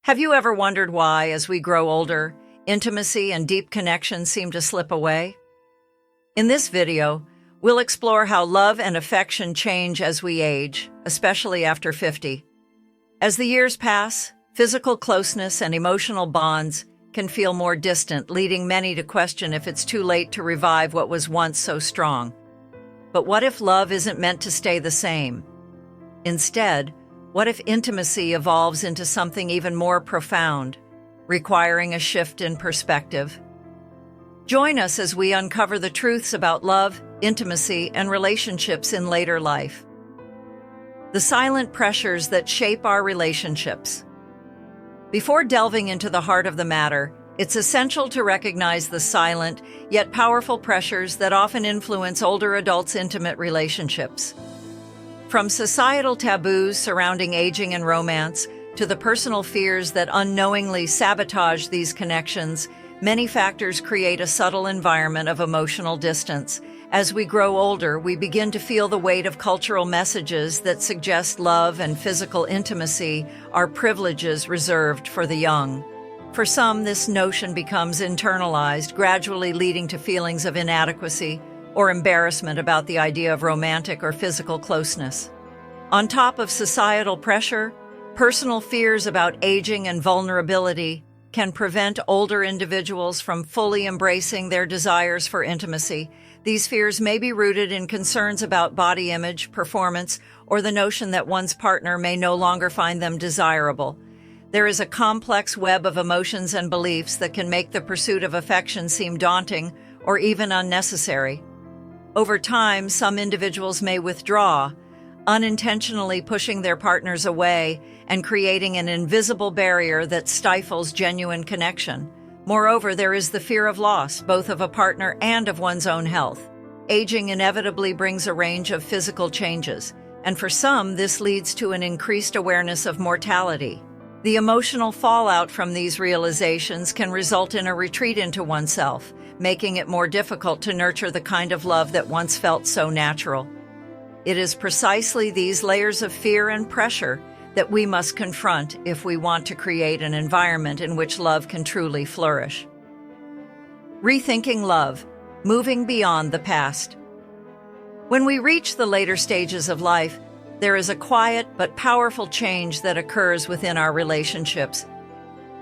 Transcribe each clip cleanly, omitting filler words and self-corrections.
Have you ever wondered why, as we grow older, intimacy and deep connection seem to slip away? In this video, we'll explore how love and affection change as we age, especially after 50. As the years pass, physical closeness and emotional bonds can feel more distant, leading many to question if it's too late to revive what was once so strong. But what if love isn't meant to stay the same? Instead, what if intimacy evolves into something even more profound, requiring a shift in perspective? Join us as we uncover the truths about love, intimacy, and relationships in later life. The silent pressures that shape our relationships. Before delving into the heart of the matter, it's essential to recognize the silent, yet powerful pressures that often influence older adults' intimate relationships. From societal taboos surrounding aging and romance to the personal fears that unknowingly sabotage these connections, many factors create a subtle environment of emotional distance. As we grow older, we begin to feel the weight of cultural messages that suggest love and physical intimacy are privileges reserved for the young. For some, this notion becomes internalized, gradually leading to feelings of inadequacy or embarrassment about the idea of romantic or physical closeness. On top of societal pressure, personal fears about aging and vulnerability can prevent older individuals from fully embracing their desires for intimacy. These fears may be rooted in concerns about body image, performance, or the notion that one's partner may no longer find them desirable. There is a complex web of emotions and beliefs that can make the pursuit of affection seem daunting or even unnecessary. Over time, some individuals may withdraw, unintentionally pushing their partners away and creating an invisible barrier that stifles genuine connection. Moreover, there is the fear of loss, both of a partner and of one's own health. Aging inevitably brings a range of physical changes, and for some, this leads to an increased awareness of mortality. The emotional fallout from these realizations can result in a retreat into oneself, making it more difficult to nurture the kind of love that once felt so natural. It is precisely these layers of fear and pressure that we must confront if we want to create an environment in which love can truly flourish. Rethinking love, moving beyond the past. When we reach the later stages of life, there is a quiet but powerful change that occurs within our relationships.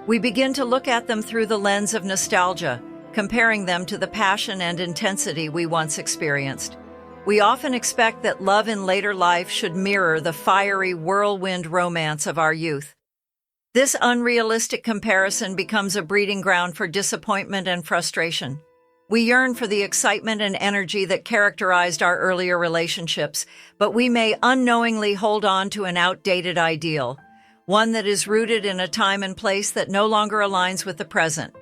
We begin to look at them through the lens of nostalgia, comparing them to the passion and intensity we once experienced. We often expect that love in later life should mirror the fiery whirlwind romance of our youth. This unrealistic comparison becomes a breeding ground for disappointment and frustration. We yearn for the excitement and energy that characterized our earlier relationships, but we may unknowingly hold on to an outdated ideal, one that is rooted in a time and place that no longer aligns with the present.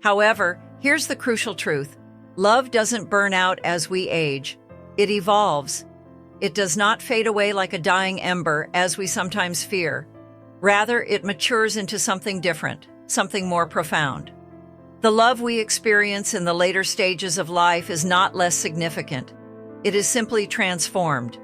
However, here's the crucial truth. Love doesn't burn out as we age. It evolves. It does not fade away like a dying ember, as we sometimes fear. Rather, it matures into something different, something more profound. The love we experience in the later stages of life is not less significant. It is simply transformed.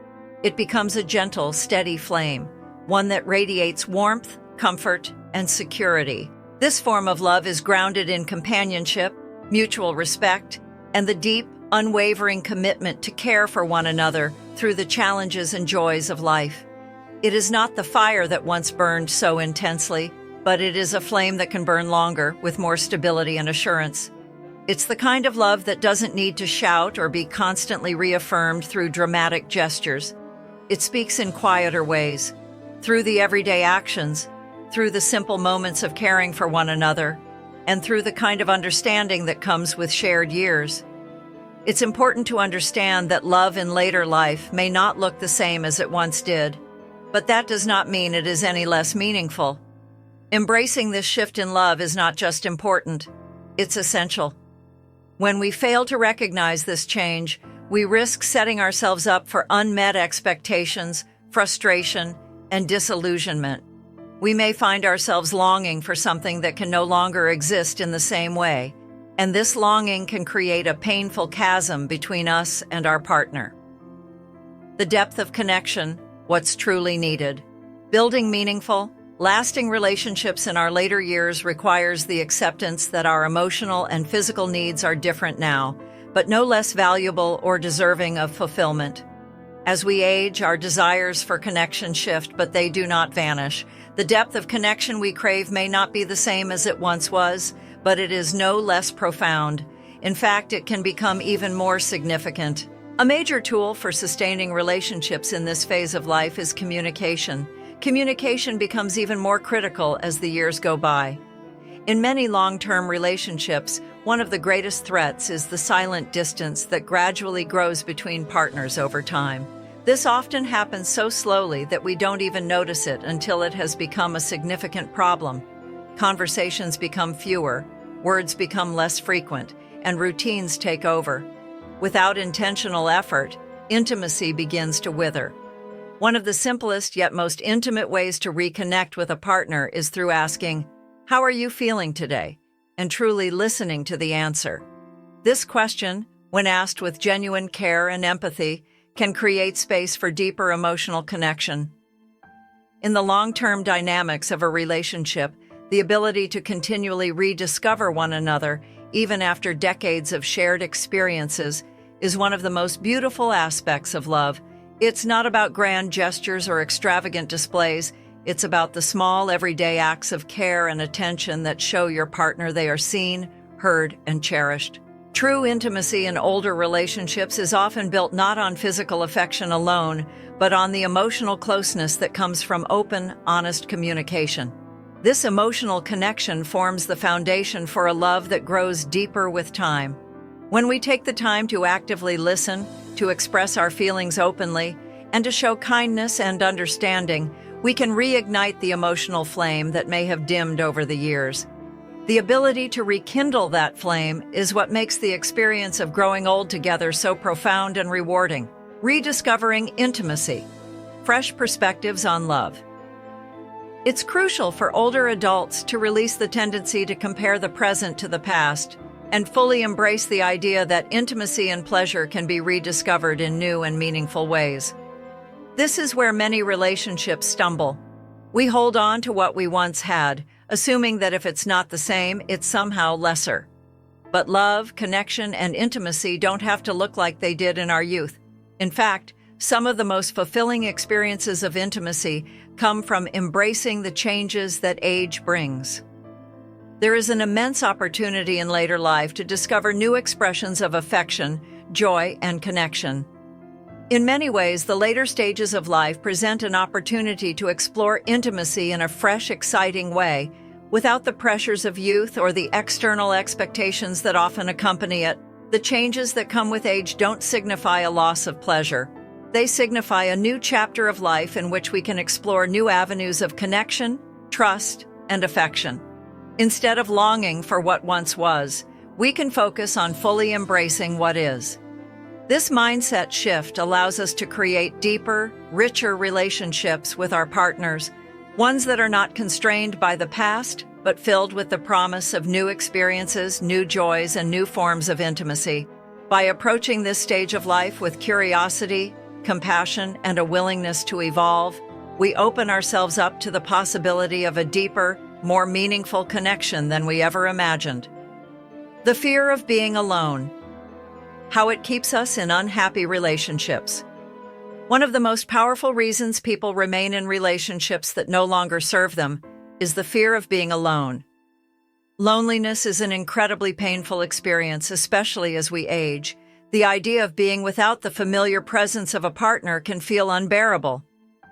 It becomes a gentle, steady flame, one that radiates warmth, comfort, and security. This form of love is grounded in companionship, mutual respect, and the deep, unwavering commitment to care for one another through the challenges and joys of life. It is not the fire that once burned so intensely, but it is a flame that can burn longer with more stability and assurance. It's the kind of love that doesn't need to shout or be constantly reaffirmed through dramatic gestures. It speaks in quieter ways, through the everyday actions, through the simple moments of caring for one another, and through the kind of understanding that comes with shared years. It's important to understand that love in later life may not look the same as it once did, but that does not mean it is any less meaningful. Embracing this shift in love is not just important, it's essential. When we fail to recognize this change, we risk setting ourselves up for unmet expectations, frustration, and disillusionment. We may find ourselves longing for something that can no longer exist in the same way, and this longing can create a painful chasm between us and our partner. The depth of connection, what's truly needed. Building meaningful, Lasting relationships in our later years requires the acceptance that our emotional and physical needs are different now, but no less valuable or deserving of fulfillment. As we age, our desires for connection shift, but they do not vanish. The depth of connection we crave may not be the same as it once was, but it is no less profound. In fact, it can become even more significant. A major tool for sustaining relationships in this phase of life is communication. Communication becomes even more critical as the years go by. In many long-term relationships, one of the greatest threats is the silent distance that gradually grows between partners over time. This often happens so slowly that we don't even notice it until it has become a significant problem. Conversations become fewer, words become less frequent, and routines take over. Without intentional effort, intimacy begins to wither. One of the simplest yet most intimate ways to reconnect with a partner is through asking, "How are you feeling today?" and truly listening to the answer. This question, when asked with genuine care and empathy, can create space for deeper emotional connection. In the long-term dynamics of a relationship, the ability to continually rediscover one another, even after decades of shared experiences, is one of the most beautiful aspects of love. It's not about grand gestures or extravagant displays. It's about the small, everyday acts of care and attention that show your partner they are seen, heard, and cherished. True intimacy in older relationships is often built not on physical affection alone, but on the emotional closeness that comes from open, honest communication. This emotional connection forms the foundation for a love that grows deeper with time. When we take the time to actively listen, to express our feelings openly, and to show kindness and understanding, we can reignite the emotional flame that may have dimmed over the years. The ability to rekindle that flame is what makes the experience of growing old together so profound and rewarding. Rediscovering intimacy. Fresh perspectives on love. It's crucial for older adults to release the tendency to compare the present to the past and fully embrace the idea that intimacy and pleasure can be rediscovered in new and meaningful ways. This is where many relationships stumble. We hold on to what we once had, assuming that if it's not the same, it's somehow lesser. But love, connection, and intimacy don't have to look like they did in our youth. In fact, some of the most fulfilling experiences of intimacy come from embracing the changes that age brings. There is an immense opportunity in later life to discover new expressions of affection, joy, and connection. In many ways, the later stages of life present an opportunity to explore intimacy in a fresh, exciting way, without the pressures of youth or the external expectations that often accompany it. The changes that come with age don't signify a loss of pleasure. They signify a new chapter of life in which we can explore new avenues of connection, trust, and affection. Instead of longing for what once was, we can focus on fully embracing what is. This mindset shift allows us to create deeper, richer relationships with our partners, ones that are not constrained by the past, but filled with the promise of new experiences, new joys, and new forms of intimacy. By approaching this stage of life with curiosity, compassion, and a willingness to evolve, we open ourselves up to the possibility of a deeper, more meaningful connection than we ever imagined. The fear of being alone. How it keeps us in unhappy relationships. One of the most powerful reasons people remain in relationships that no longer serve them is the fear of being alone. Loneliness is an incredibly painful experience, especially as we age. The idea of being without the familiar presence of a partner can feel unbearable.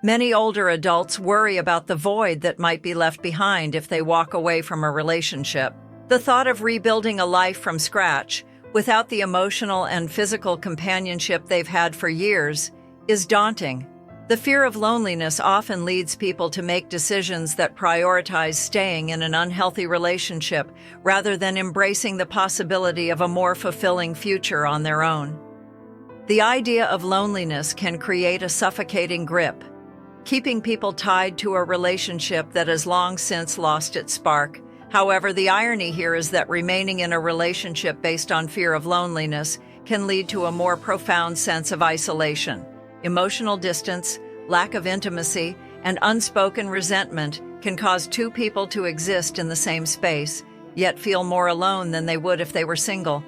Many older adults worry about the void that might be left behind if they walk away from a relationship. The thought of rebuilding a life from scratch, without the emotional and physical companionship they've had for years, is daunting. The fear of loneliness often leads people to make decisions that prioritize staying in an unhealthy relationship rather than embracing the possibility of a more fulfilling future on their own. The idea of loneliness can create a suffocating grip, keeping people tied to a relationship that has long since lost its spark. However, the irony here is that remaining in a relationship based on fear of loneliness can lead to a more profound sense of isolation. Emotional distance, lack of intimacy, and unspoken resentment can cause two people to exist in the same space, yet feel more alone than they would if they were single.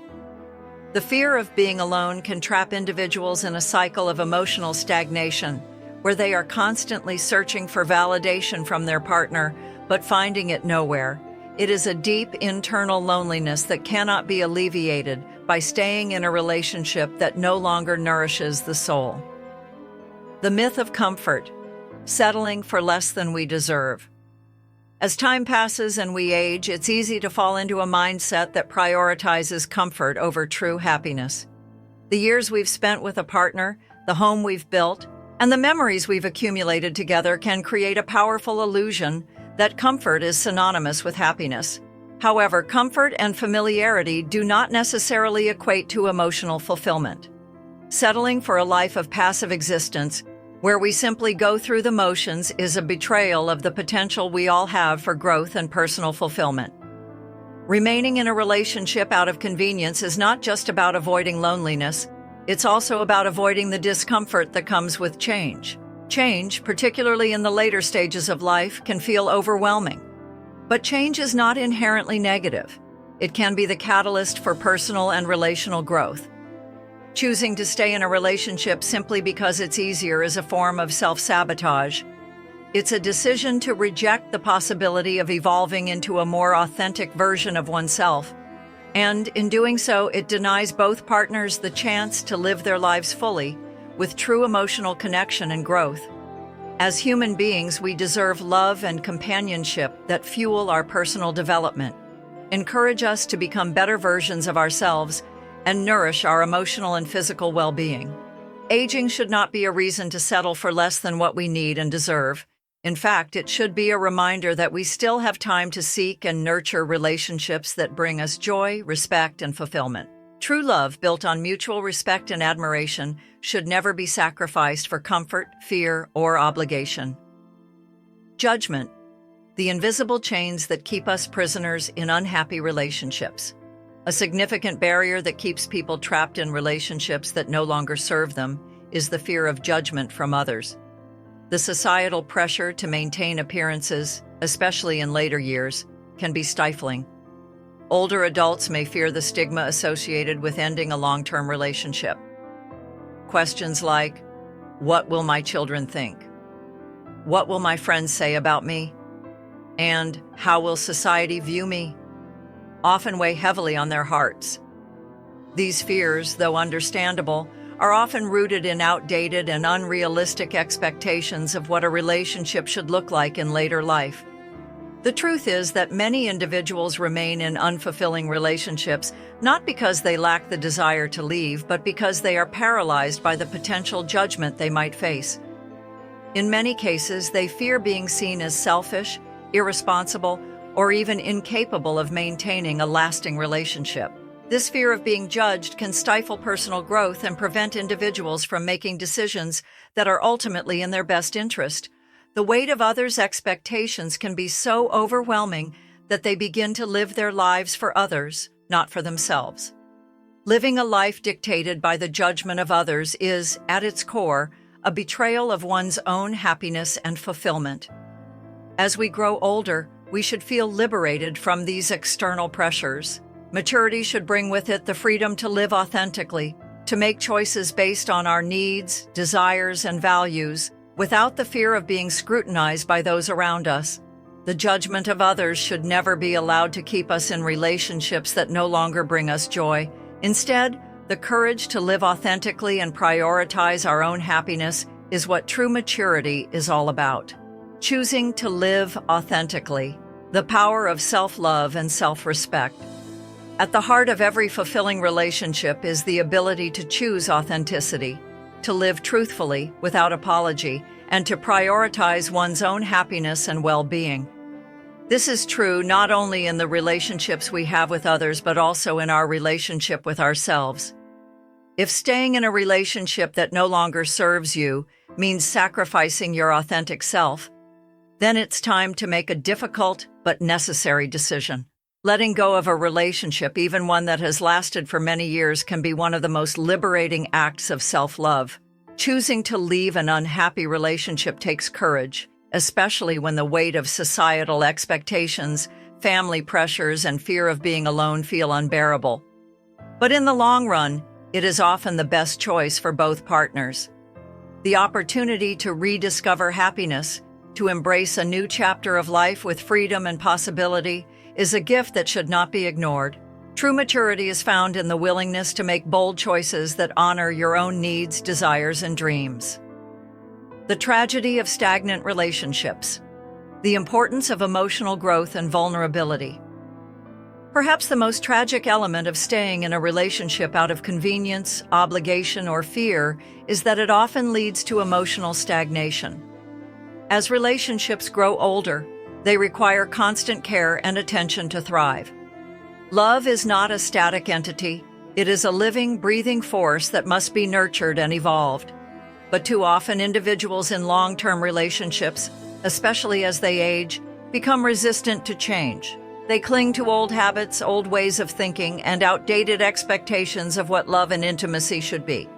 The fear of being alone can trap individuals in a cycle of emotional stagnation, where they are constantly searching for validation from their partner, but finding it nowhere. It is a deep internal loneliness that cannot be alleviated by staying in a relationship that no longer nourishes the soul. The myth of comfort, settling for less than we deserve. As time passes and we age, it's easy to fall into a mindset that prioritizes comfort over true happiness. The years we've spent with a partner, the home we've built, and the memories we've accumulated together can create a powerful illusion that comfort is synonymous with happiness. However, comfort and familiarity do not necessarily equate to emotional fulfillment. Settling for a life of passive existence, where we simply go through the motions, is a betrayal of the potential we all have for growth and personal fulfillment. Remaining in a relationship out of convenience is not just about avoiding loneliness, it's also about avoiding the discomfort that comes with change. Change, particularly in the later stages of life, can feel overwhelming. But change is not inherently negative. It can be the catalyst for personal and relational growth. Choosing to stay in a relationship simply because it's easier is a form of self-sabotage. It's a decision to reject the possibility of evolving into a more authentic version of oneself. And in doing so, it denies both partners the chance to live their lives fully, with true emotional connection and growth. As human beings, we deserve love and companionship that fuel our personal development, encourage us to become better versions of ourselves, and nourish our emotional and physical well-being. Aging should not be a reason to settle for less than what we need and deserve. In fact, it should be a reminder that we still have time to seek and nurture relationships that bring us joy, respect, and fulfillment. True love, built on mutual respect and admiration, should never be sacrificed for comfort, fear, or obligation. Judgment, the invisible chains that keep us prisoners in unhappy relationships. A significant barrier that keeps people trapped in relationships that no longer serve them is the fear of judgment from others. The societal pressure to maintain appearances, especially in later years, can be stifling. Older adults may fear the stigma associated with ending a long-term relationship. Questions like, what will my children think? What will my friends say about me? And how will society view me? Often weigh heavily on their hearts. These fears, though understandable, are often rooted in outdated and unrealistic expectations of what a relationship should look like in later life. The truth is that many individuals remain in unfulfilling relationships not because they lack the desire to leave, but because they are paralyzed by the potential judgment they might face. In many cases, they fear being seen as selfish, irresponsible, or even incapable of maintaining a lasting relationship. This fear of being judged can stifle personal growth and prevent individuals from making decisions that are ultimately in their best interest. The weight of others' expectations can be so overwhelming that they begin to live their lives for others, not for themselves. Living a life dictated by the judgment of others is, at its core, a betrayal of one's own happiness and fulfillment. As we grow older, we should feel liberated from these external pressures. Maturity should bring with it the freedom to live authentically, to make choices based on our needs, desires, and values, without the fear of being scrutinized by those around us. The judgment of others should never be allowed to keep us in relationships that no longer bring us joy. Instead, the courage to live authentically and prioritize our own happiness is what true maturity is all about. Choosing to live authentically, the power of self-love and self-respect. At the heart of every fulfilling relationship is the ability to choose authenticity, to live truthfully without apology, and to prioritize one's own happiness and well-being. This is true not only in the relationships we have with others, but also in our relationship with ourselves. If staying in a relationship that no longer serves you means sacrificing your authentic self, then it's time to make a difficult but necessary decision. Letting go of a relationship, even one that has lasted for many years, can be one of the most liberating acts of self-love. Choosing to leave an unhappy relationship takes courage. especially when the weight of societal expectations, family pressures, and fear of being alone feel unbearable. But in the long run, it is often the best choice for both partners. The opportunity to rediscover happiness, to embrace a new chapter of life with freedom and possibility, is a gift that should not be ignored. True maturity is found in the willingness to make bold choices that honor your own needs, desires, and dreams. The tragedy of stagnant relationships. The importance of emotional growth and vulnerability. Perhaps the most tragic element of staying in a relationship out of convenience, obligation, or fear is that it often leads to emotional stagnation. As relationships grow older, they require constant care and attention to thrive. Love is not a static entity. It is a living, breathing force that must be nurtured and evolved. But too often, individuals in long-term relationships, especially as they age, become resistant to change. They cling to old habits, old ways of thinking, and outdated expectations of what love and intimacy should be.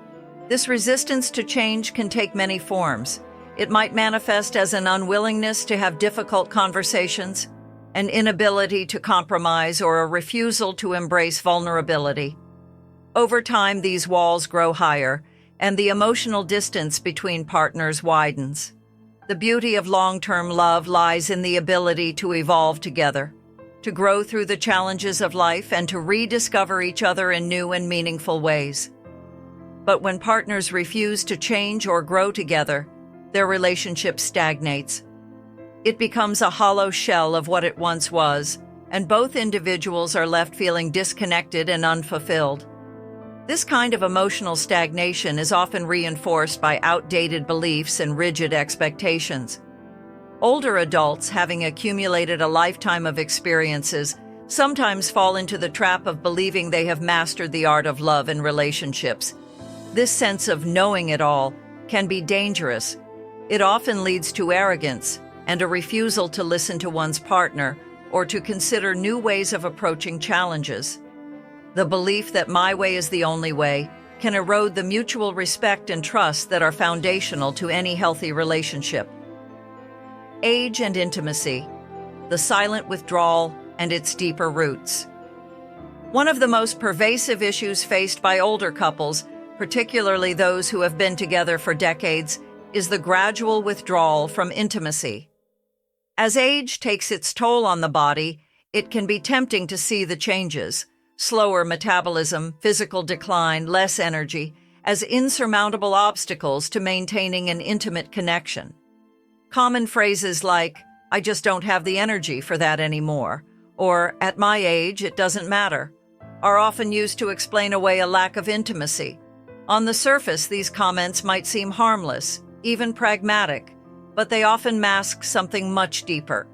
This resistance to change can take many forms. It might manifest as an unwillingness to have difficult conversations, an inability to compromise, or a refusal to embrace vulnerability. Over time, these walls grow higher, and the emotional distance between partners widens. The beauty of long-term love lies in the ability to evolve together, to grow through the challenges of life, and to rediscover each other in new and meaningful ways. But when partners refuse to change or grow together, their relationship stagnates. It becomes a hollow shell of what it once was, and both individuals are left feeling disconnected and unfulfilled. This kind of emotional stagnation is often reinforced by outdated beliefs and rigid expectations. Older adults, having accumulated a lifetime of experiences, sometimes fall into the trap of believing they have mastered the art of love and relationships. This sense of knowing it all can be dangerous. It often leads to arrogance and a refusal to listen to one's partner or to consider new ways of approaching challenges. The belief that my way is the only way can erode the mutual respect and trust that are foundational to any healthy relationship. Age and intimacy, the silent withdrawal and its deeper roots. One of the most pervasive issues faced by older couples, particularly those who have been together for decades, is the gradual withdrawal from intimacy. As age takes its toll on the body, it can be tempting to see the changes: slower metabolism, physical decline, less energy, as insurmountable obstacles to maintaining an intimate connection. Common phrases like, "I just don't have the energy for that anymore," or "at my age, it doesn't matter," are often used to explain away a lack of intimacy. On the surface, these comments might seem harmless, even pragmatic, but they often mask something much deeper.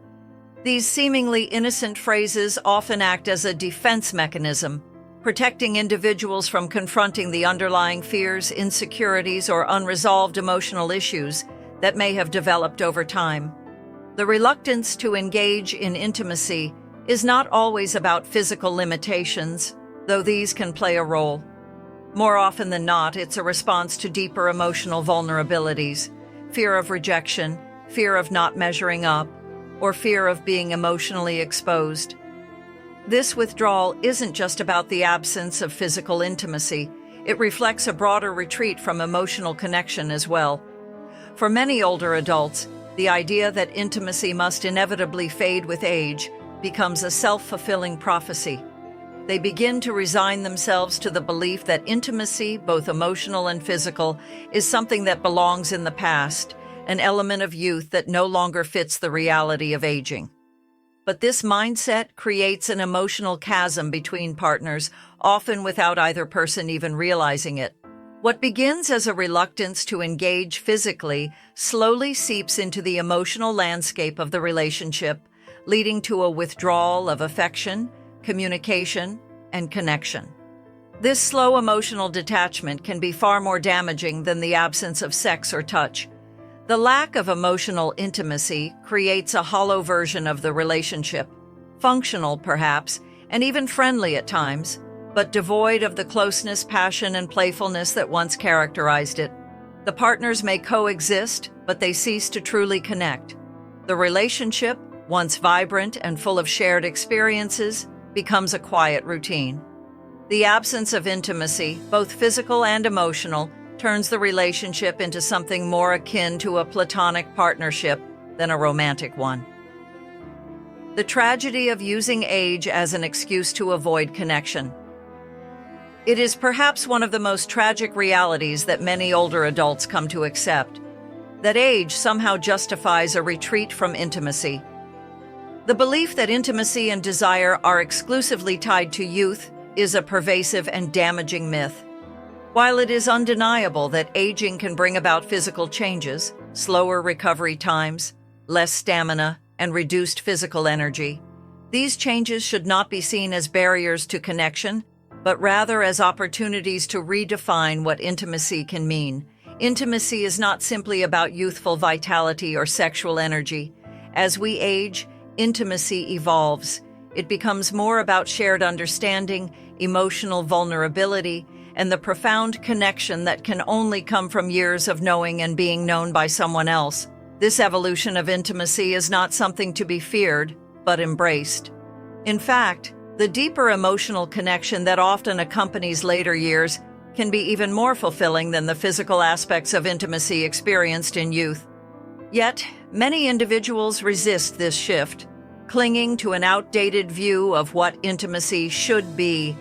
These seemingly innocent phrases often act as a defense mechanism, protecting individuals from confronting the underlying fears, insecurities, or unresolved emotional issues that may have developed over time. The reluctance to engage in intimacy is not always about physical limitations, though these can play a role. More often than not, it's a response to deeper emotional vulnerabilities: fear of rejection, fear of not measuring up, or fear of being emotionally exposed. This withdrawal isn't just about the absence of physical intimacy. It reflects a broader retreat from emotional connection as well. For many older adults, the idea that intimacy must inevitably fade with age becomes a self-fulfilling prophecy. They begin to resign themselves to the belief that intimacy, both emotional and physical, is something that belongs in the past, an element of youth that no longer fits the reality of aging. But this mindset creates an emotional chasm between partners, often without either person even realizing it. What begins as a reluctance to engage physically slowly seeps into the emotional landscape of the relationship, leading to a withdrawal of affection, communication, and connection. This slow emotional detachment can be far more damaging than the absence of sex or touch. The lack of emotional intimacy creates a hollow version of the relationship, functional perhaps, and even friendly at times, but devoid of the closeness, passion, and playfulness that once characterized it. The partners may coexist, but they cease to truly connect. The relationship, once vibrant and full of shared experiences, becomes a quiet routine. The absence of intimacy, both physical and emotional, turns the relationship into something more akin to a platonic partnership than a romantic one. The tragedy of using age as an excuse to avoid connection. It is perhaps one of the most tragic realities that many older adults come to accept, that age somehow justifies a retreat from intimacy. The belief that intimacy and desire are exclusively tied to youth is a pervasive and damaging myth. While it is undeniable that aging can bring about physical changes, slower recovery times, less stamina, and reduced physical energy, these changes should not be seen as barriers to connection, but rather as opportunities to redefine what intimacy can mean. Intimacy is not simply about youthful vitality or sexual energy. As we age, intimacy evolves. It becomes more about shared understanding, emotional vulnerability, and the profound connection that can only come from years of knowing and being known by someone else. This evolution of intimacy is not something to be feared, but embraced. In fact, the deeper emotional connection that often accompanies later years can be even more fulfilling than the physical aspects of intimacy experienced in youth. Yet, many individuals resist this shift, clinging to an outdated view of what intimacy should be,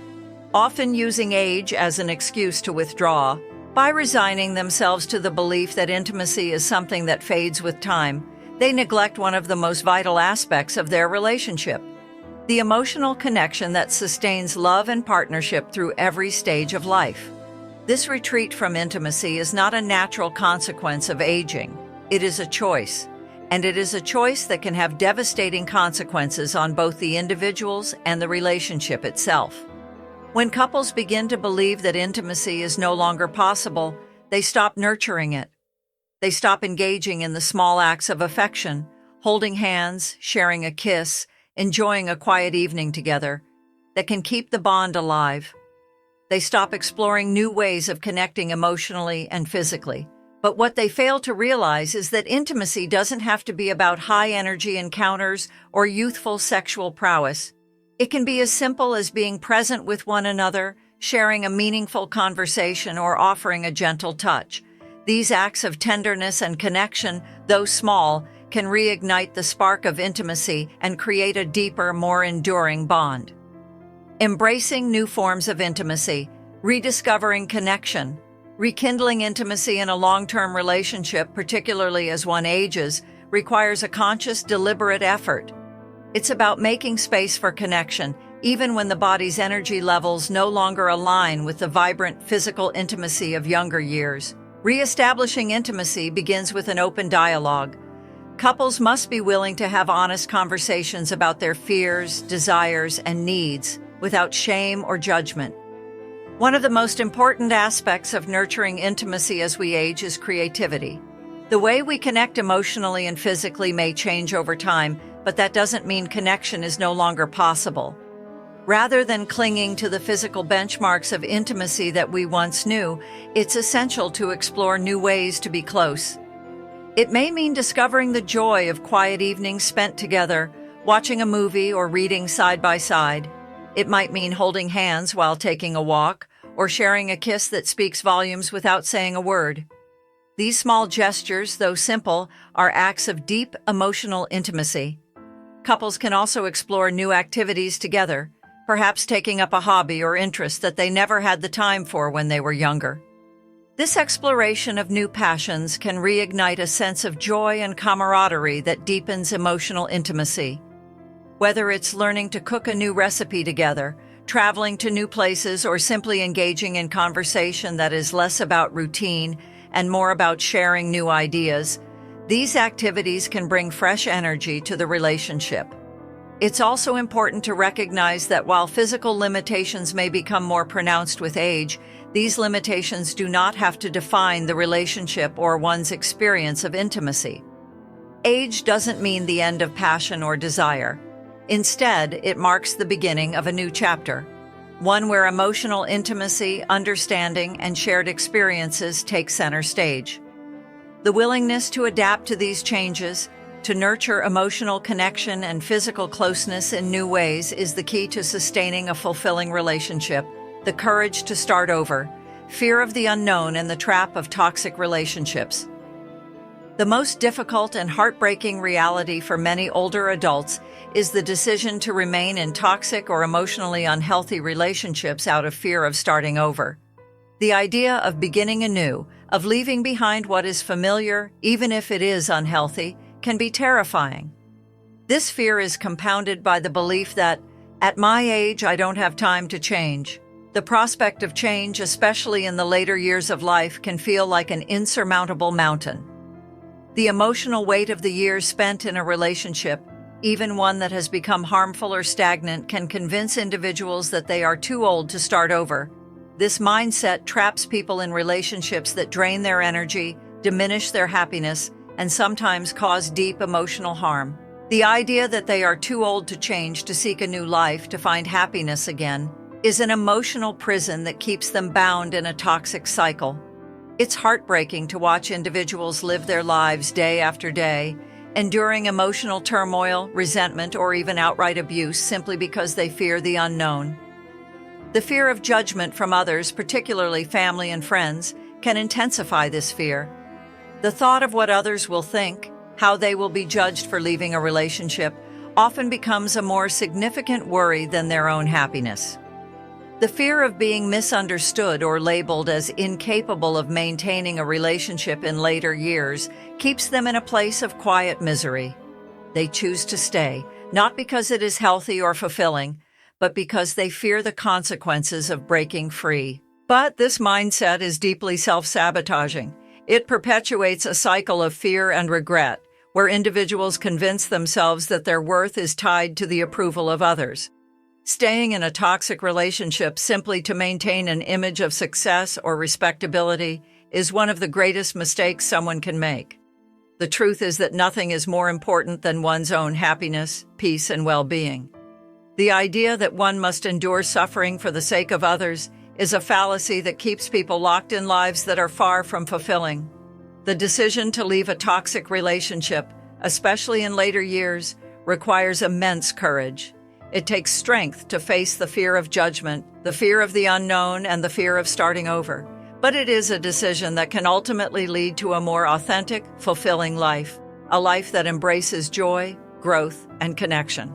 often using age as an excuse to withdraw. By resigning themselves to the belief that intimacy is something that fades with time, they neglect one of the most vital aspects of their relationship: the emotional connection that sustains love and partnership through every stage of life. This retreat from intimacy is not a natural consequence of aging. It is a choice, and it is a choice that can have devastating consequences on both the individuals and the relationship itself. When couples begin to believe that intimacy is no longer possible, they stop nurturing it. They stop engaging in the small acts of affection, holding hands, sharing a kiss, enjoying a quiet evening together, that can keep the bond alive. They stop exploring new ways of connecting emotionally and physically. But what they fail to realize is that intimacy doesn't have to be about high-energy encounters or youthful sexual prowess. It can be as simple as being present with one another, sharing a meaningful conversation, or offering a gentle touch. These acts of tenderness and connection, though small, can reignite the spark of intimacy and create a deeper, more enduring bond. Embracing new forms of intimacy, rediscovering connection, rekindling intimacy in a long-term relationship, particularly as one ages, requires a conscious, deliberate effort. It's about making space for connection, even when the body's energy levels no longer align with the vibrant physical intimacy of younger years. Reestablishing intimacy begins with an open dialogue. Couples must be willing to have honest conversations about their fears, desires, and needs, without shame or judgment. One of the most important aspects of nurturing intimacy as we age is creativity. The way we connect emotionally and physically may change over time, but that doesn't mean connection is no longer possible. Rather than clinging to the physical benchmarks of intimacy that we once knew, it's essential to explore new ways to be close. It may mean discovering the joy of quiet evenings spent together, watching a movie or reading side by side. It might mean holding hands while taking a walk, or sharing a kiss that speaks volumes without saying a word. These small gestures, though simple, are acts of deep emotional intimacy. Couples can also explore new activities together, perhaps taking up a hobby or interest that they never had the time for when they were younger. This exploration of new passions can reignite a sense of joy and camaraderie that deepens emotional intimacy. Whether it's learning to cook a new recipe together, traveling to new places, or simply engaging in conversation that is less about routine and more about sharing new ideas, these activities can bring fresh energy to the relationship. It's also important to recognize that while physical limitations may become more pronounced with age, these limitations do not have to define the relationship or one's experience of intimacy. Age doesn't mean the end of passion or desire. Instead, it marks the beginning of a new chapter, one where emotional intimacy, understanding, and shared experiences take center stage. The willingness to adapt to these changes, To nurture emotional connection and physical closeness in new ways is the key to sustaining a fulfilling relationship. The courage to start over, fear of the unknown, and the trap of toxic relationships. The most difficult and heartbreaking reality for many older adults is the decision to remain in toxic or emotionally unhealthy relationships out of fear of starting over. The idea of beginning anew, of leaving behind what is familiar, even if it is unhealthy, can be terrifying. This fear is compounded by the belief that, at my age, I don't have time to change. The prospect of change, especially in the later years of life, can feel like an insurmountable mountain. The emotional weight of the years spent in a relationship, even one that has become harmful or stagnant, can convince individuals that they are too old to start over. This mindset traps people in relationships that drain their energy, diminish their happiness, and sometimes cause deep emotional harm. The idea that they are too old to change, to seek a new life, to find happiness again, is an emotional prison that keeps them bound in a toxic cycle. It's heartbreaking to watch individuals live their lives day after day, enduring emotional turmoil, resentment, or even outright abuse simply because they fear the unknown. The fear of judgment from others, particularly family and friends, can intensify this fear. The thought of what others will think, how they will be judged for leaving a relationship, often becomes a more significant worry than their own happiness. The fear of being misunderstood or labeled as incapable of maintaining a relationship in later years keeps them in a place of quiet misery. They choose to stay, not because it is healthy or fulfilling, but because they fear the consequences of breaking free. But this mindset is deeply self-sabotaging. It perpetuates a cycle of fear and regret, where individuals convince themselves that their worth is tied to the approval of others. Staying in a toxic relationship simply to maintain an image of success or respectability is one of the greatest mistakes someone can make. The truth is that nothing is more important than one's own happiness, peace, and well-being. The idea that one must endure suffering for the sake of others is a fallacy that keeps people locked in lives that are far from fulfilling. The decision to leave a toxic relationship, especially in later years, requires immense courage. It takes strength to face the fear of judgment, the fear of the unknown, and the fear of starting over. But it is a decision that can ultimately lead to a more authentic, fulfilling life, a life that embraces joy, growth, and connection.